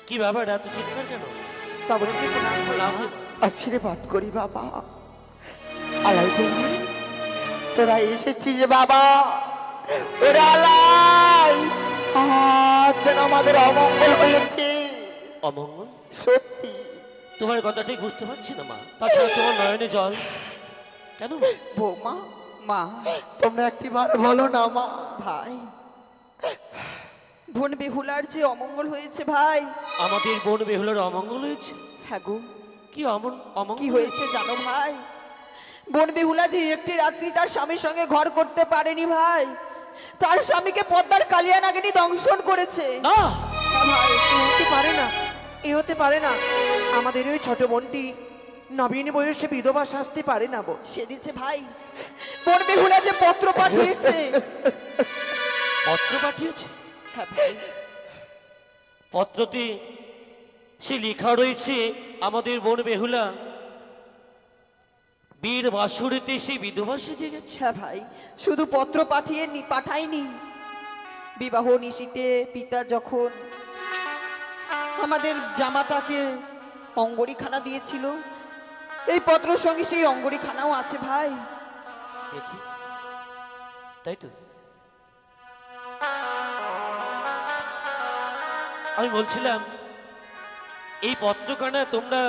কি ব্যাপার, এত চিৎকার কেন? তবে যদি আশীর্বাদ করি বাবা। আলাই বলি তোরা এসেছিস বাবা। ওরে আলাই, আজ যেন আমাদের অমঙ্গল হয়েছে। অমঙ্গল? সত্যি তোমার কথা ঠিক বুঝতে পারছি না মা। তাছাড়া তোমার নয়নে জল কেন? বৌমা, মা, তোমরা একটিবার বলো না মা। ভাই, বোন বেহুলার যে অমঙ্গল হয়েছে ভাই। আমাদের বোন বেহুলার অমঙ্গল হয়েছে? হ্যাঁ গো। কি অমঙ্গল কি হয়েছে জানো ভাই? বোন বেহুলা যে একটি রাত্রি তার স্বামীর সঙ্গে ঘর করতে পারেনি ভাই, তার স্বামীকে পদ্মার কালিয়া নাগিনী দংশন করেছে। না ভাই, এ হতে পারে না, এ হতে পারে না। আমাদের ওই ছোট বোনটি নবীন বয়সে বিধবা শাস্তি পারে না বো। সে দিচ্ছে ভাই, বোন বেহুলা যে পত্র পাঠিয়েছে। পত্র পাঠিয়েছে? হ্যাঁ ভাই। পত্রতে সে লেখা রয়েছে আমাদের বোন বেহুলা বীর বাসুরিতে সে বিধবা সেজে গেছে। হ্যাঁ ভাই, শুধু পত্র পাঠায়নি, বিবাহ নিশিতে পিতা যখন আমাদের জামাতাকে অঙ্গরীখানা দিয়েছিল, এই পত্রের সঙ্গে সেই অঙ্গরীখানাও আছে ভাই। দেখি, তাই তো? আমি বলছিলাম এই পত্রখানা তোমরা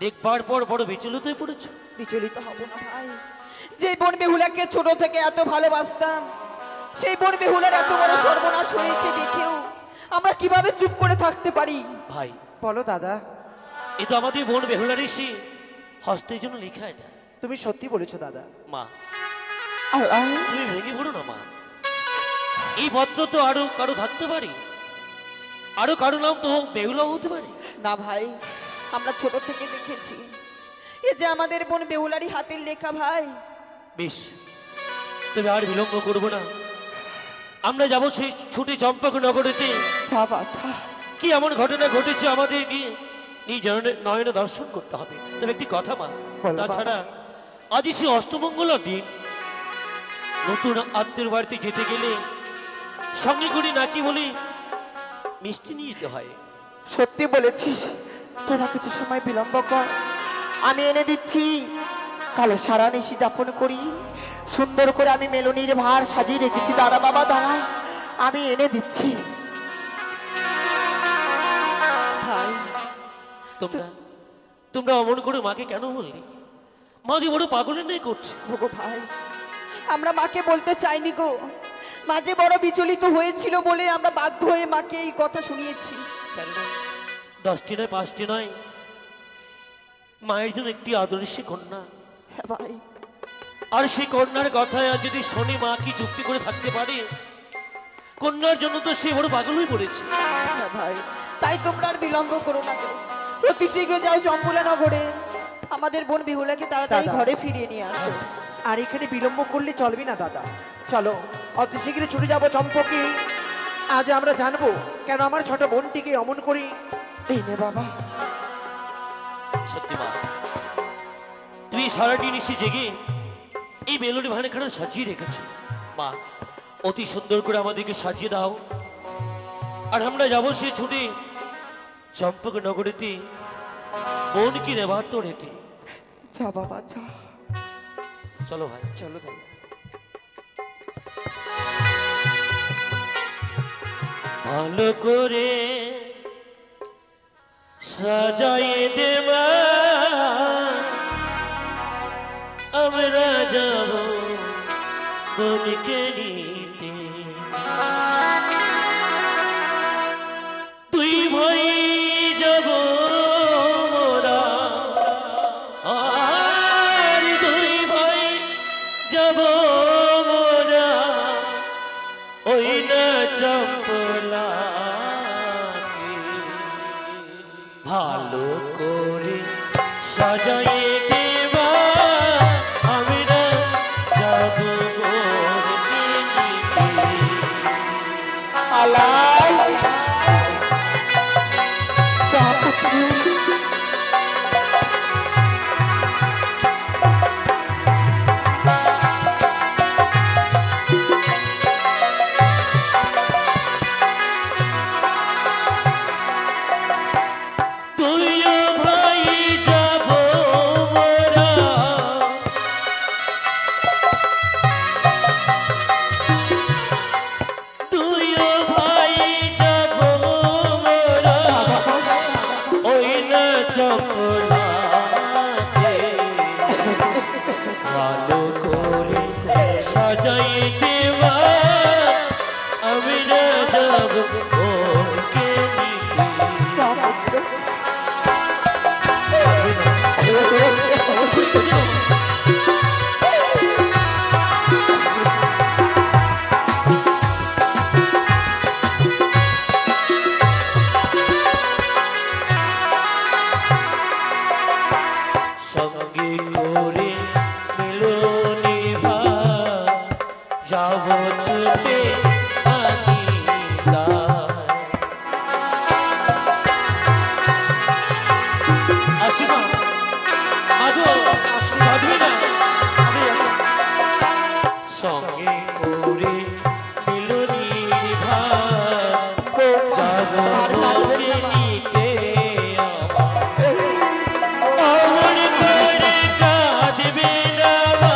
দেখবার পর বড় বিচলিত হয়ে পড়েছ। বিচলিত হব না ভাই, যে বোন বেহুলাকে ছোট থেকে এত ভালোবাসতাম, সেই বোন বেহুলার এত বড় সর্বনাশ হয়েছে দেখেও আমরা কিভাবে চুপ করে থাকতে পারি? ভাই বলো দাদা। এ তো আমাদের বোন বেহুলারই সে হস্তের জন্য লেখা। এটা তুমি সত্যি বলেছো দাদা। মা, আল্লাহ, তুমি ভেঙে পড়ো না মা। এই পত্র তো আরো কারো থাকতে পারে, আরো কারো নাম তো বেহুলাও হতে পারে। না ভাই, আমরা ছোট থেকে দেখেছি এ যে আমাদের বোন বেহুলারই হাতের লেখা ভাই। বেশ, তবে আর বিলম্ব করবো না, আমরা যাবো সেই ছুটি চম্পক নগরীতে। যা বাচ্চা, কি এমন ঘটনা ঘটেছে আমাদের গিয়ে নিজ নয়নে দর্শন করতে হবে। তবে একটি কথা মা, বলো বাবা। তাছাড়া আজই সে অষ্টমঙ্গলার দিন, নতুন আত্মীয় বাড়িতে যেতে গেলে সঙ্গে করি নাকি বলি মিষ্টি নিয়ে যেতে হয়। সত্যি বলেছিস। তোরা কিছু সময় বিলম্ব কর, আমি এনে দিচ্ছি। কালে সারা নিশি যাপন করি, সুন্দর করে আমি মেলুনির ভার সাজিয়ে রেখেছি। দাঁড়া বাবা দাঁড়া, আমি এনে দিচ্ছি। ভাই, তোমরা তোমরা অমন করে মাকে কেন বললি? মা যে বড় পাগলের নেই করছে। ওগো ভাই, আমরা মাকে বলতে চাইনি গো, মা যে বড় বিচলিত হয়েছিল বলে আমরা বাধ্য হয়ে মাকে এই কথা শুনিয়েছি। কেননা 10টি নয় 5টি নয়, মায়ের জন্য একটি আদর্শী কন্যা। হ্যাঁ ভাই, আর সেই কন্যার কথায় আর যদি শনি মা কি চুক্তি করে থাকতে পারে, কন্যার জন্য তো সে বড় পাগল হয়ে পড়েছে। হ্যাঁ ভাই, তাই তোমরা আর বিলম্ব করো না গো, অতি শীঘ্র যাও চম্পুলা নগরে, আমাদের বোন বিহুলাকে তাড়াতাড়ি দাদা। ঘরে ফিরিয়ে নিয়ে আসো। আর এখানে বিলম্ব করলে চলবে না দাদা। চলো অতি শীঘ্র ছুটে যাবো চম্পকে। আজ আমরা জানবো কেন আমার ছোট বোনটিকে অমন করি। এই নে বাবা। সত্যি মা, তুমি সারাটি নিশি জেগে এই বেলুনি ভানেখানা সাজিয়ে রেখেছো। মা, অতি সুন্দর করে আমাদেরকে সাজিয়ে দাও, আর আমরা যাবো সে ছুটে চম্পক নগরীতে বোন কি নেবার তো রেতে। যা বাবা যা। চলো ভাই। চলো ভাই। ভালো করে সাজাইয়ে দেবা, আমরা যাব বোনকে নিতে। তুই ভাই যাব মোরা, আর দুই ভাই যাব মোরা ওই না চম্পলা। ভালো করে সাজাইয়ে দেবা, আমরা যাব বোনকে নিতে। আর কাঁদবেন না, মা। নিতে অমন করে কাঁদবে না মা।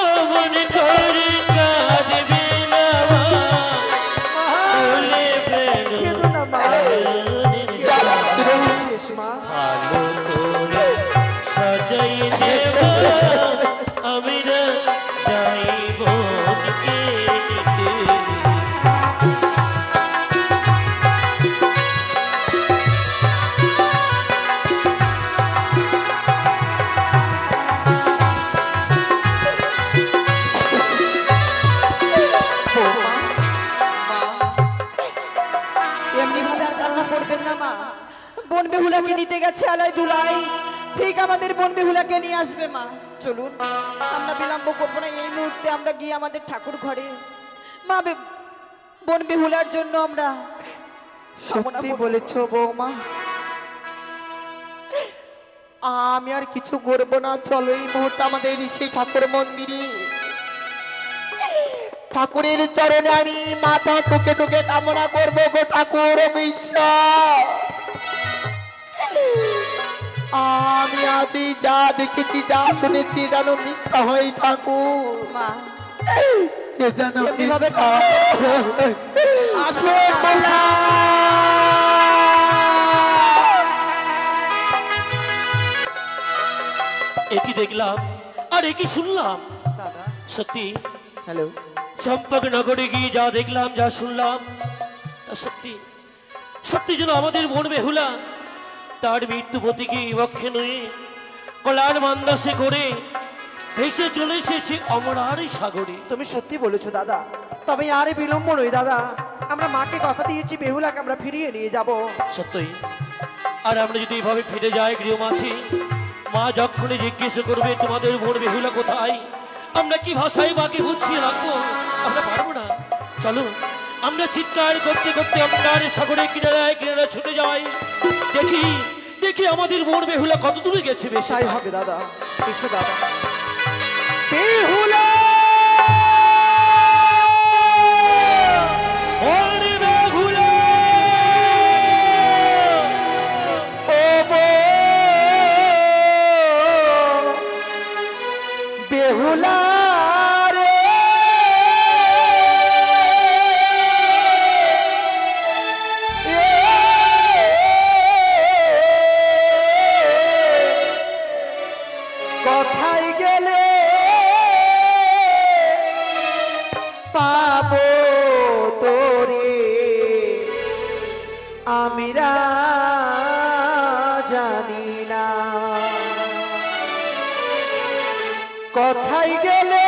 অমন করে কাঁদবে না মা। বলে কেঁদো না, মা। বেশ, মা। ভালো করে সাজাই দেব আমরা যাইব কে নিতে। এমনি ভাবে আর কান্না করবেন না, মা। বোন বেহুলাকে নিতে গেছে আলাই দুলাই, ঠিক আমাদের বোন বেহুলাকে নিয়ে আসবে, মা। চলুন, আমরা বিলম্ব করবো না, এই মুহূর্তে আমরা গিয়ে আমাদের ঠাকুর ঘরে মা বোন বেহুলার জন্য আমরা সত্যি বলেছো বৌমা, আমি আর কিছু করবো না। চলো এই মুহূর্তে আমাদের সেই ঠাকুর মন্দিরে ঠাকুরের চরণে আমি মাথা ঠুকে ঠুকে কামনা করবো গো ঠাকুর ঈশ্বর। আমি আজই যা দেখেছি যা শুনেছি যেন মিথ্যা হয় ঠাকুর, মা। এ যেন এভাবে মিথ্যা। আসবে বলা। একই দেখলাম আর একই শুনলাম। দাদা। সত্যি হ্যালো, চম্পক নগরে গিয়ে যা দেখলাম যা শুনলাম তা সত্যি সত্যি যেন আমাদের বোন বেহুলা তার মৃত্যু প্রতীকী বক্ষে নয়ে কলার মান্দাসে করে ভেসে চলে এসেছে অমরার সাগরে। তুমি সত্যি বলেছো দাদা, তবে আর বিলম্ব নই দাদা, আমরা মাকে কথা দিয়েছি বেহুলাকে আমরা ফিরিয়ে নিয়ে যাব। সত্যই, আর আমরা যদি এভাবে ফিরে যাই গৃহমাছি, মা যখনই জিজ্ঞেস করবে তোমাদের বোন বেহুলা কোথায়, আমরা কি ভাষায় মাকে বুঝিয়ে রাখবো? আমরা পারবো না। চলো আমরা চিৎকার করতে করতে আমরা সাগরের কিনারায় কিনারা ছুটে যাই, দেখি দেখি আমাদের বোন বেহুলা কত দূরে গেছে। বেশ তাই হবে দাদা, এসো দাদা। বেহুলা বোন বেহুলা ও বেহুলা রে, কোথায় গেলে পাবো তোরে আমিরা জানি না, কোথায় গেলে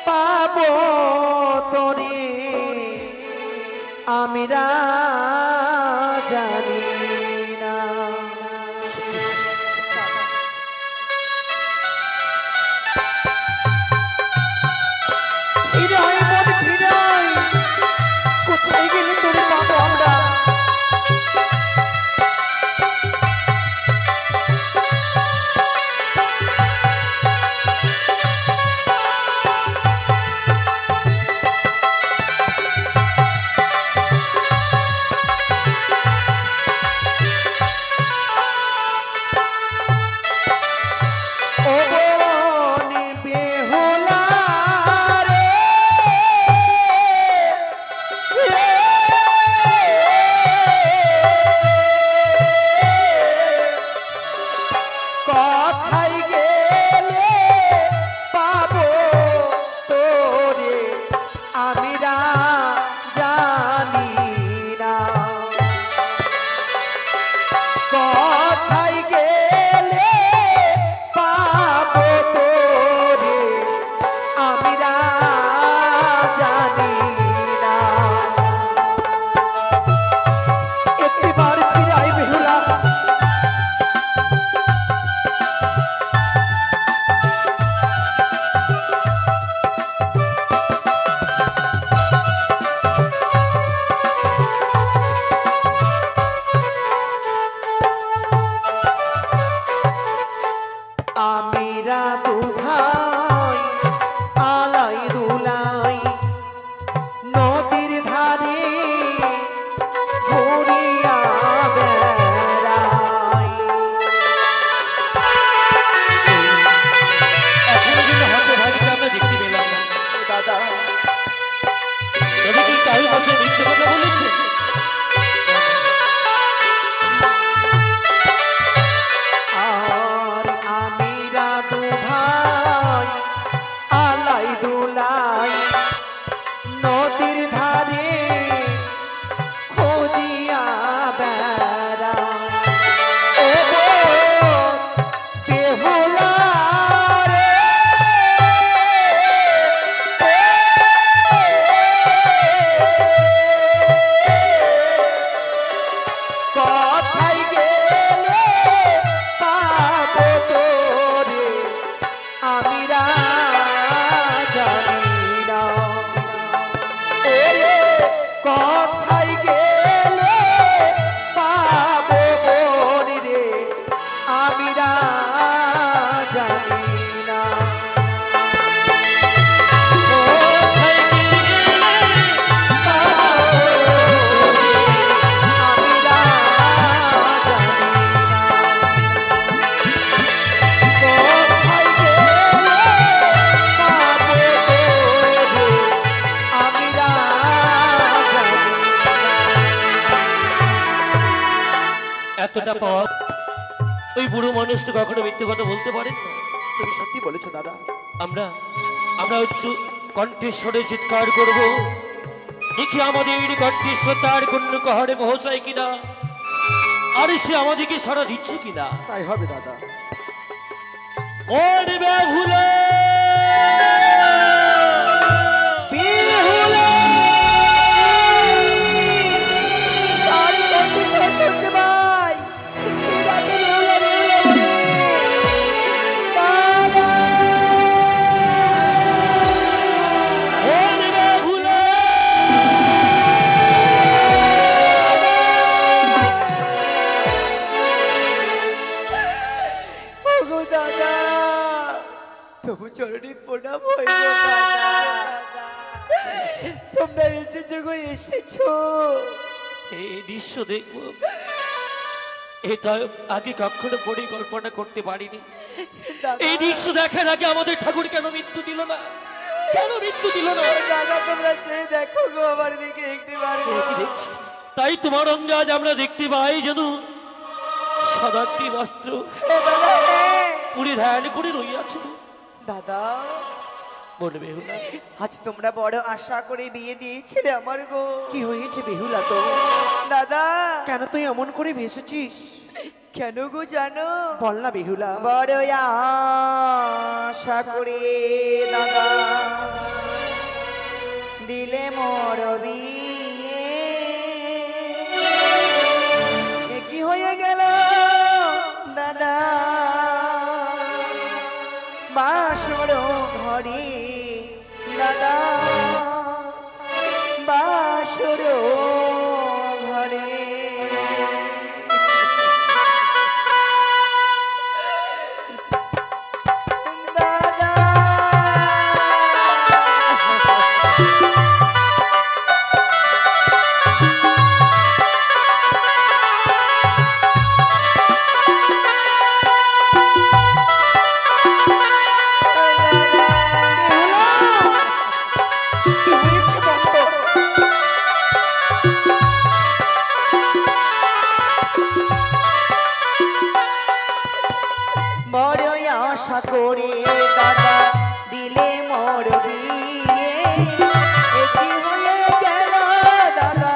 পাবো তোরে আমিরা জানি না। ফিরাই মন ফিরাই, কোথায় আমিরা দু ভাই আলাই দুলাই নদীর ধারে ঘুরিয়া বেড়াই। এখনো কিন্তু হাতে ভাগিকে আমরা দেখতে পেলাম না। দাদা তবে কি কাল মাসে মিথ্যে কথা বলেছে? আর আমিরা দু ভাই আলাই দুলাই নদীর ধারে খোঁজিয়া বেড়াই। ও গো বেহুলা রে, কোথায় গেলে পাবো তোরে আমিরা জানি না। ওরে কোথায় গেলে পাবো বোন রে আমিরা জানি না। কোথায় গেলে পাবো আমিরা জানি না। কোথায় গেলে পাবো তোরে আমিরা জানি না। এতটা পথ ওই বুড়ো মানুষটা কখনো মিথ্যে কথা বলতে পারেন না। তুমি সত্যি বলেছো দাদা। আমরা আমরা উচ্চ কণ্ঠেশ্বরে চিৎকার করব, দেখি আমাদের কণ্ঠেশ্বর তার কোন কহরে পৌঁছায় কিনা, আর সে আমাদেরকে সাড়া দিচ্ছে কিনা। তাই হবে দাদা। ওরে বেহুলা বেহুলা আমি কণ্ঠস্বর শুনতে পাই। কে ডাকে বেহুলা বেহুলা বলে? দাদা! ওরে বেহুলা ওগো দাদা, তবু চরণে প্রণাম হইল দাদা। তোমরা এসেছো গো, এসেছো। এই দৃশ্য দেখবো এটা আগে কখনো পরিকল্পনা করতে পারিনি। দাদা, এই দৃশ্য দেখার আগে আমাদের ঠাকুর কেন মৃত্যু দিল না? কেন মৃত্যু দিল না? দাদা তোমরা চেয়ে দেখো গো আমার দিকে একটিবার গো। কি দেখছি? তাই তোমার অঙ্গে আজ আমরা দেখতে পাই যেন সাদাটি বস্ত্র হে দাদা, হে। পুরে ধ্যান করে রইয়াছে। দাদা বলে বেহুলা আজ তোমরা বড় আশা করে বিয়ে দিয়েছিলে আমার গো। কি হয়েছে বেহুলা তো? দাদা কেন তুই এমন করে ভেসেছিস? কেন গো জানো? বল না বেহুলা। বড় আশা করে দাদা দিলে মোর বিয়ে, এ কি হয়ে গেল দাদা বাসর ঘরে দাদা বাসর ঘরে। দাদা কি হয়েছে বল তো? বড় আশা করে দাদা দিলে মোর বিয়ে, এ কি হয়ে গেল দাদা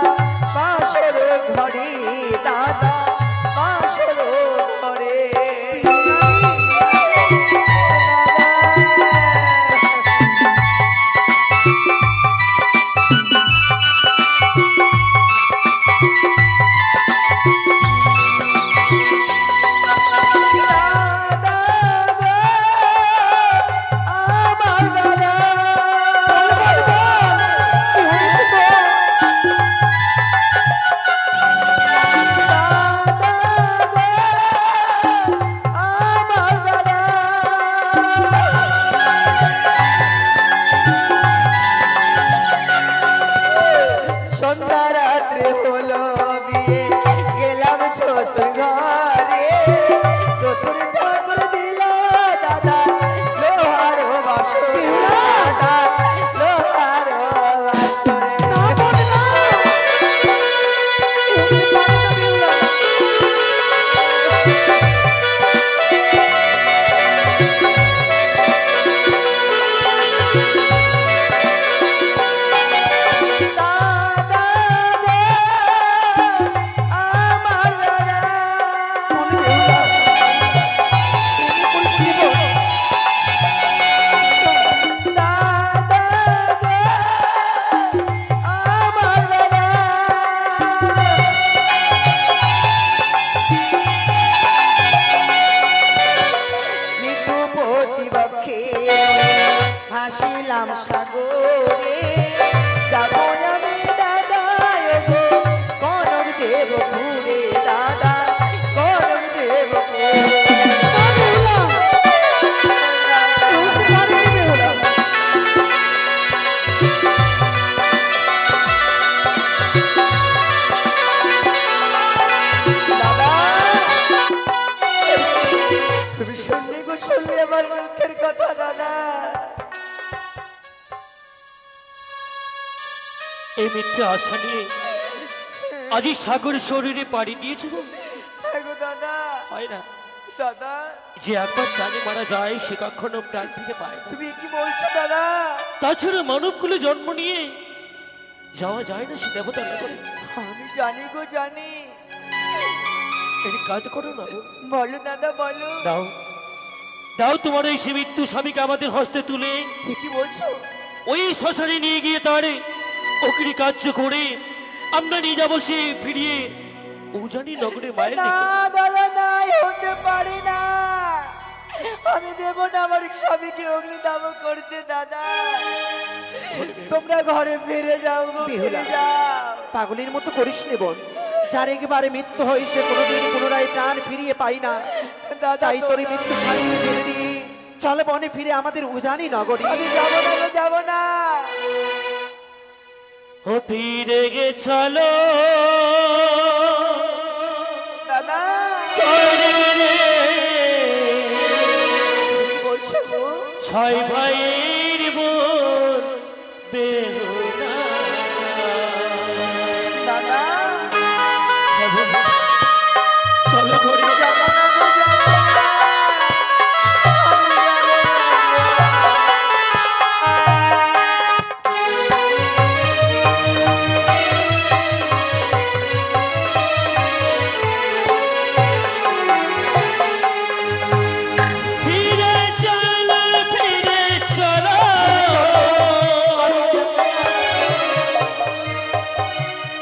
বাসর ঘরে দাদা বাসর ঘরে। দাদা গো, আমার দাদা ভাসিলাম সাগরে যাব আমি দাদা ওগো কনক দেবপুরে দাদা কনক দেবপুরে তুমি শুনলে গো শুনলে আমার মুখের কথা দাদা এই মিথ্যে আশা নিয়ে আজই সাগর শরীরে পাড়ি দিয়েছে গো। হ্যাঁ গো দাদা হয় না দাদা যে একবার প্রাণে মারা যায় সে কখনো প্রাণ ফিরে পায় না। তুমি কি বলছো দাদা তাছাড়া মানবকুলে জন্ম নিয়ে যাওয়া যায় না সে দেবতা নগরে। আমি জানি গো জানি এই কাজ করো না গো। বলো দাদা বলো দাও দাও তোমার এই সে মৃত্যু স্বামীকে আমাদের হস্তে তুলে কি বলছো ওই শ্মশানে নিয়ে গিয়ে তার অগ্নি কার্য করে আমরা নিয়ে যাবো সে ফিরিয়ে উজানি নগরে মায়ের না নিকট। দাদা নাই হতে পারে না আমি দেব না আমার স্বামীকে অগ্নিদাহ করতে দাদা তোমরা ঘরে ফিরে যাও গো ফিরে যাও পাগলের মতো করিস নে বোন, যার একেবারে মৃত্যু হয় সে কোনোদিন পুনরায় প্রাণ ফিরিয়ে পাই না। দাদা তাই তোর মৃত্যু স্বামীকে ফিরে দিই, চল বনে ফিরে আমাদের উজানি নগরী। আমি যাবো না গো যাবো না ও ফিরে গে চলো দাদা করে রে কি বলছো গো ছয় ভাইয়ের বোন বেহুলা। দাদা চলো ঘরে যাবো না গো যাবো না আমি যাবো ফিরে চলো ফিরে চলো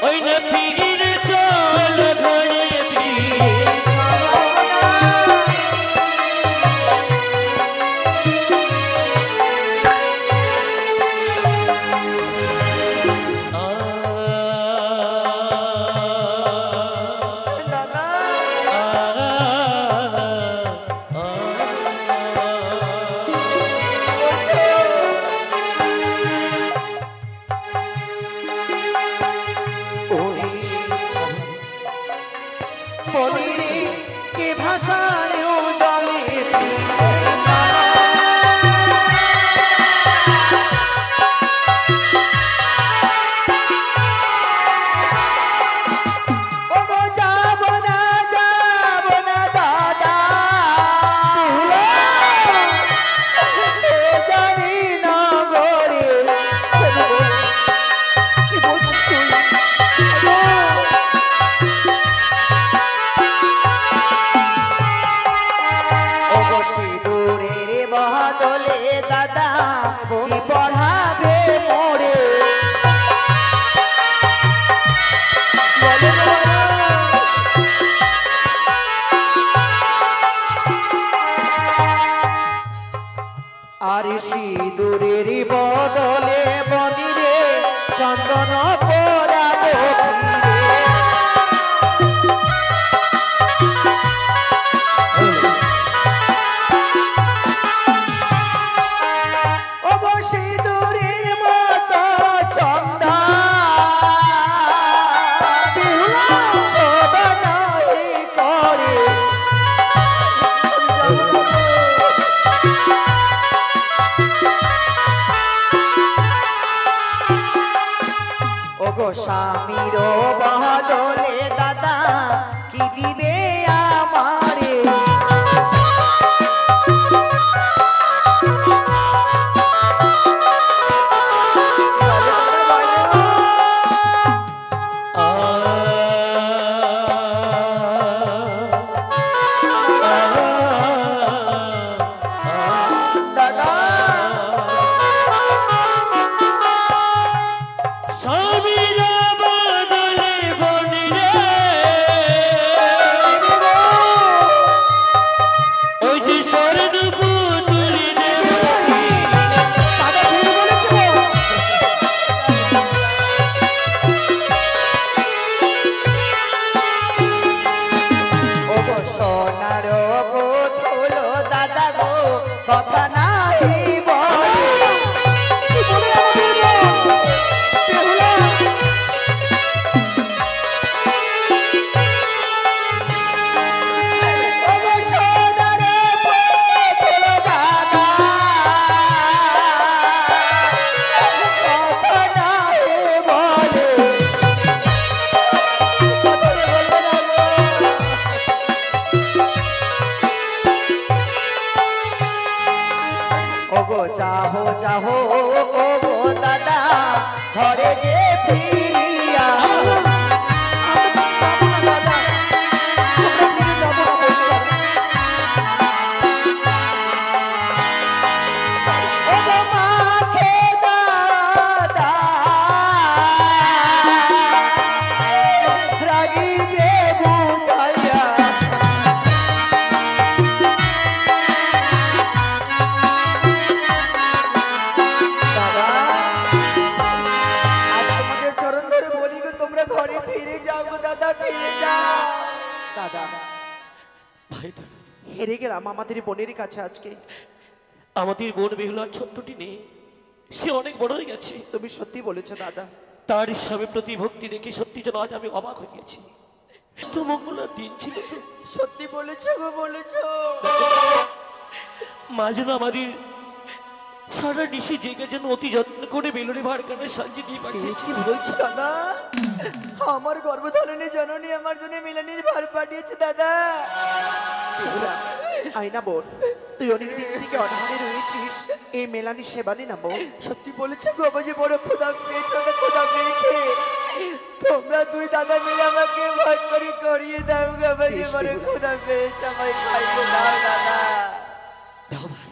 ওই না ফিরে চলো ঘরে ফিরে দাদা বলিরে কে ভাষায় জলে ওগো যাবো না দাদা জানি না গরে কি বলছিস তুই ওগো সিঁদুরের বদলে দাদা কি পড়াবে মোরে বলো বলো আর সিঁদুরের বদলে বনিরে চন্দন পরাবো ফিরে। ওগো সিঁদুরের মতো চন্দা শোভনাই করে ওগো স্বামীর চাহো চাহো ও গো দাদা ঘরে যে ফিরিয়া ভাই হেরে গেলাম আমাদের বোনের কাছে আজকে। আমাদের বোন বেহুলার ছোট্টটি নেই, সে অনেক বড় হয়ে গেছে। তুমি সত্যি বলেছো দাদা। তার স্বামী প্রতি ভক্তি দেখে সত্যি যেন আজ আমি অবাক হয়ে গেছি। তো মঙ্গলার দিন ছিল তো। সত্যি বলেছো গো, বলেছো। মা যেন আমাদের সারা নিশি জেগে যেন অতি যত্ন করে বেলুড়ি ভাড় কানে সাজিয়ে দিয়ে পাঠিয়েছি। কি বলছো দাদা? আমার গর্ভধারণে জননী আমার জন্য মিলনের ভার পাঠিয়েছে দাদা। আইনা বোন, তুই অনেক দিন থেকে অনাহারে রয়েছিস, এই মেলানি সেবানি না বোন। সত্যি বলেছে গো, বাবাজি বড় খোদা পেয়েছে, অনেক খোদা পেয়েছে। তোমরা দুই দাদা মিলে আমাকে ভাগ করে করিয়ে দাও গো, বাবাজি বড় খোদা পেয়েছে, আমায় খাইয়ে দাও দাদা। দাও ভাই।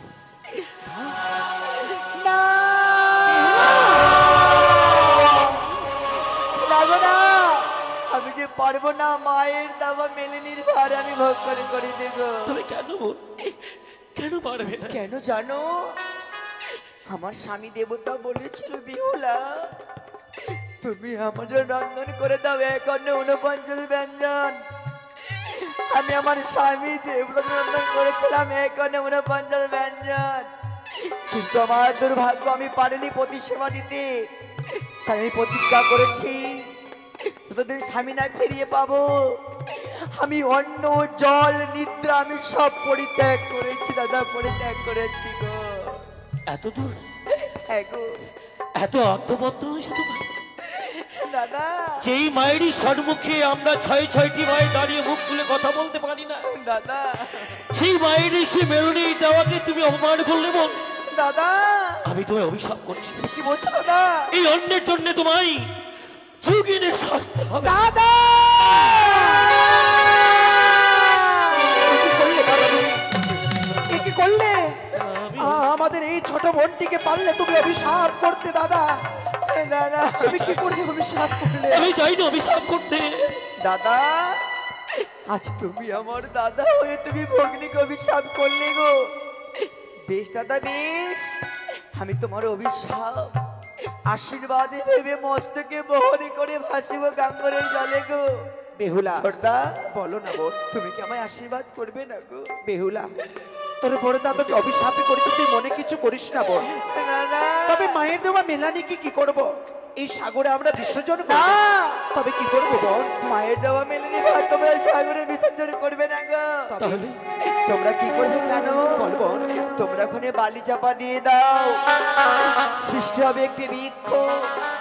না লাগো না, আমি যে পারবো না, মায়ের দাবা মেলেনির ভার আমি ভোগ করে দেবো। তবে কেন বোন, কেন পারবে না? কেন জানো? আমার স্বামী দেবতা বলেছিল, বিহুলা তুমি আমাদের রন্ধন করে দাও 49 ব্যঞ্জন। আমি আমার স্বামী দেবতা রন্ধন করেছিলাম 49 ব্যঞ্জন, কিন্তু আমার দুর্ভাগ্য আমি পারিনি প্রতি সেবা দিতে। তাই আমি প্রতিজ্ঞা করেছি, যতদিন স্বামী না ফিরিয়ে পাবো আমি অন্ন জল নিদ্রা আমি সব পরিত্যাগ করেছি দাদা, পরিত্যাগ করেছি গো। এত দূর, হ্যাঁ গো এত অর্ধবদ্ধ হয়েছে তোমার? দাদা। যেই মায়েরই সম্মুখে আমরা 6টি মায়ের দাঁড়িয়ে মুখ তুলে কথা বলতে পারি না দাদা, সেই মায়েরই সে মেরুনি দেওয়াকে তুমি অপমান করলে বোন। দাদা আমি তোমায় অভিশাপ করছি, কি বলছো দাদা? এই অন্যের জন্য তোমায় যুগিনে শাস্তি হবে। দাদা কি করলে? আমাদের এই ছোট বোনটিকে পারলে তুমি অভিশাপ করতে দাদা। দাদা তুমি কি করে অভিশাপ করলে? আমি চাই না অভিশাপ করতে। দাদা আজ তুমি আমার দাদা হয়ে তুমি ভগ্নিকে অভিশাপ করলে গো। বেশ দাদা বেশ, আমি তোমার অভিশাপ আশীর্বাদে ভেবে মস্তকে বহরে করে ভাসিব গাঙ্গরের জলে গো। বেহুলা ছোটদা বলো না বোন, তুমি কি আমায় আশীর্বাদ করবে না গো? বেহুলা তোর বড় দাদাকে অভিশাপই করেছে, তুই মনে কিছু করিস না বোন। তবে মায়ের দেওয়া মেলানিকে কি করব? এই সাগরে আমরা বিসর্জন করব। তবে কি করব বোন? মায়ের দেওয়া মেলানি ভাত তোমরা সাগরে বিসর্জন করবে না গো। তাহলে তোমরা কি করবে জানো? বলবো তোমরা ওখানে বালি চাপা দিয়ে দাও, সৃষ্টি হবে একটি বৃক্ষ,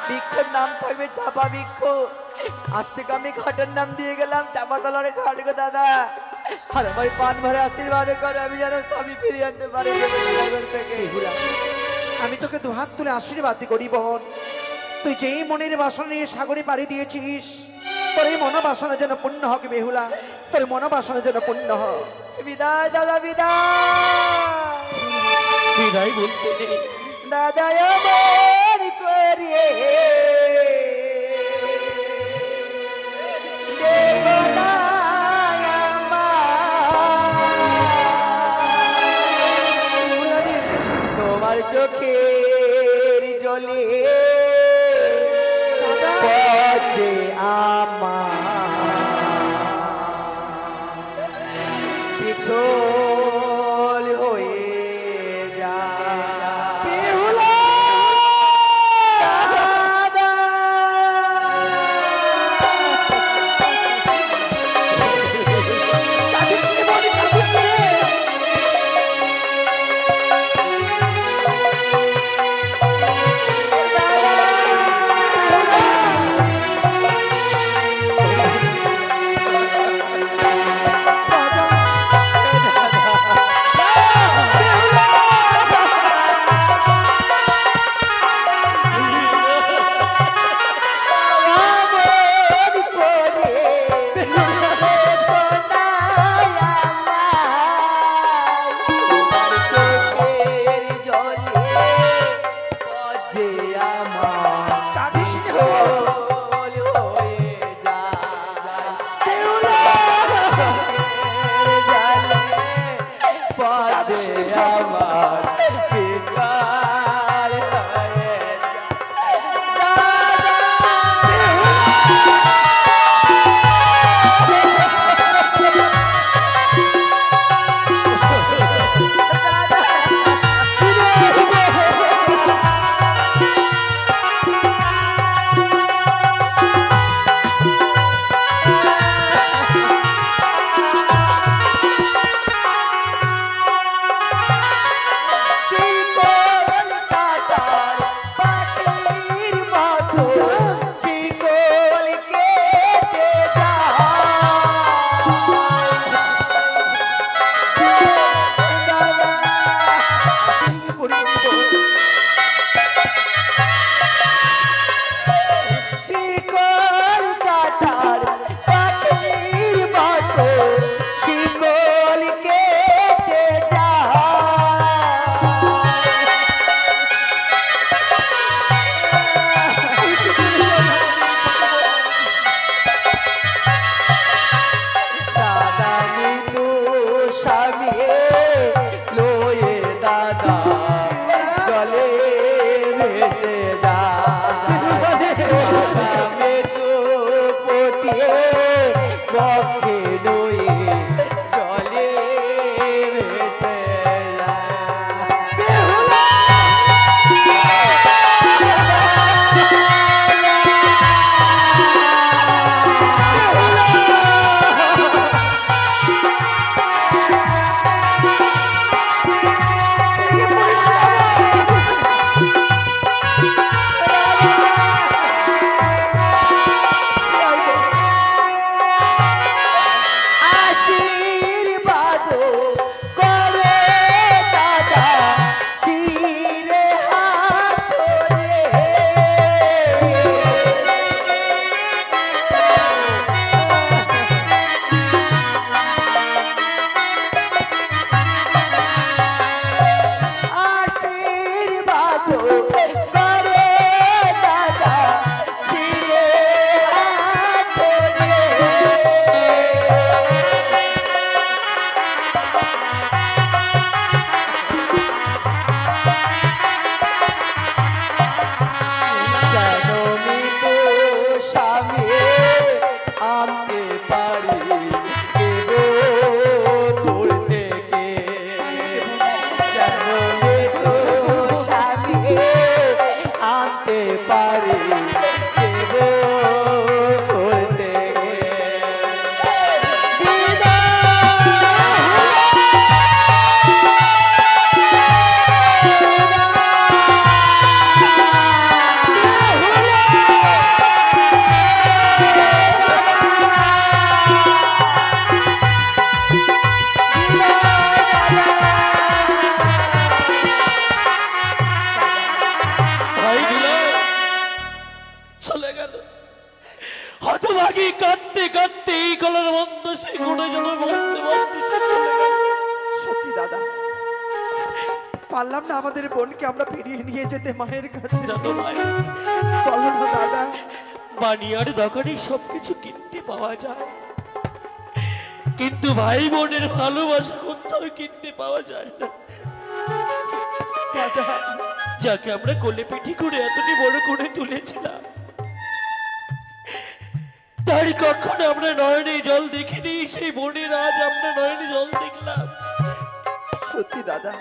বৃক্ষের নাম থাকবে চাপা বৃক্ষ। আজ থেকে আমি ঘাটের নাম দিয়ে গেলাম চাপা তলার ঘাট গো দাদা। আর আমার পান ভরে আশীর্বাদ করে আমি যেন স্বামী ফিরিয়ে আনতে পারি সাগর থেকে। আমি তোকে দুহাত তুলে আশীর্বাদ করি বোন, তুই যেই মনের বাসনা নিয়ে সাগরে পাড়ি দিয়েছিস, তোর এই মনোবাসনা যেন পূর্ণ হোক বেহুলা, তোর মনোবাসনা যেন পূর্ণ হোক। বিদায় দাদা, বিদায়। বিদায় বলতে নেই দাদা আমার করিয়ে দেব না আমার, তোমার চোখের জলে পথে আমার পিছল হয়ে যা। বেহুলা দাদা কাঁদিস নে বলি, কাঁদিস নে। দাদা কাঁদতে কাঁদতে এই গলার মন্দ সে কোণে যেন বলতে বলতে সে চলে গেল। সত্যি দাদা, পারলাম না আমাদের বোনকে আমরা ফিরিয়ে নিয়ে যেতে মায়ের কাছে। জানো ভাই, বলো না দাদা। বানিয়ার দোকানে সবকিছু কিনতে পাওয়া যায়, কিন্তু ভাই বোনের ভালোবাসা কোথাও কিনতে পাওয়া যায় না। দাদা, যাকে আমরা কোলে পিঠি করে এতটি বড় করে তুলেছিলাম, তার কখনো আমরা নয়নে জল দেখিনি, সেই বোনের আজ আমরা নয়নে জল দেখলাম। সত্যি দাদা।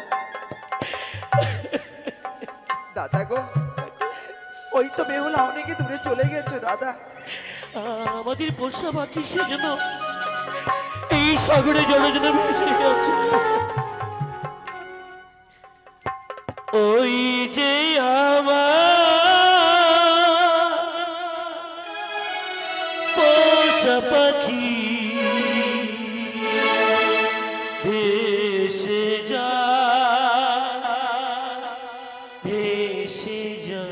দাদা গো, ওই তো বেহুলা অনেকে দূরে চলে গেছে দাদা। আমাদের পোষা পাখি সেজন্য এই সাগরে জলে জলে ভেসে যাচ্ছে। ওই যে আমার পোষা পাখি ভেসে যা, ভেসে যা।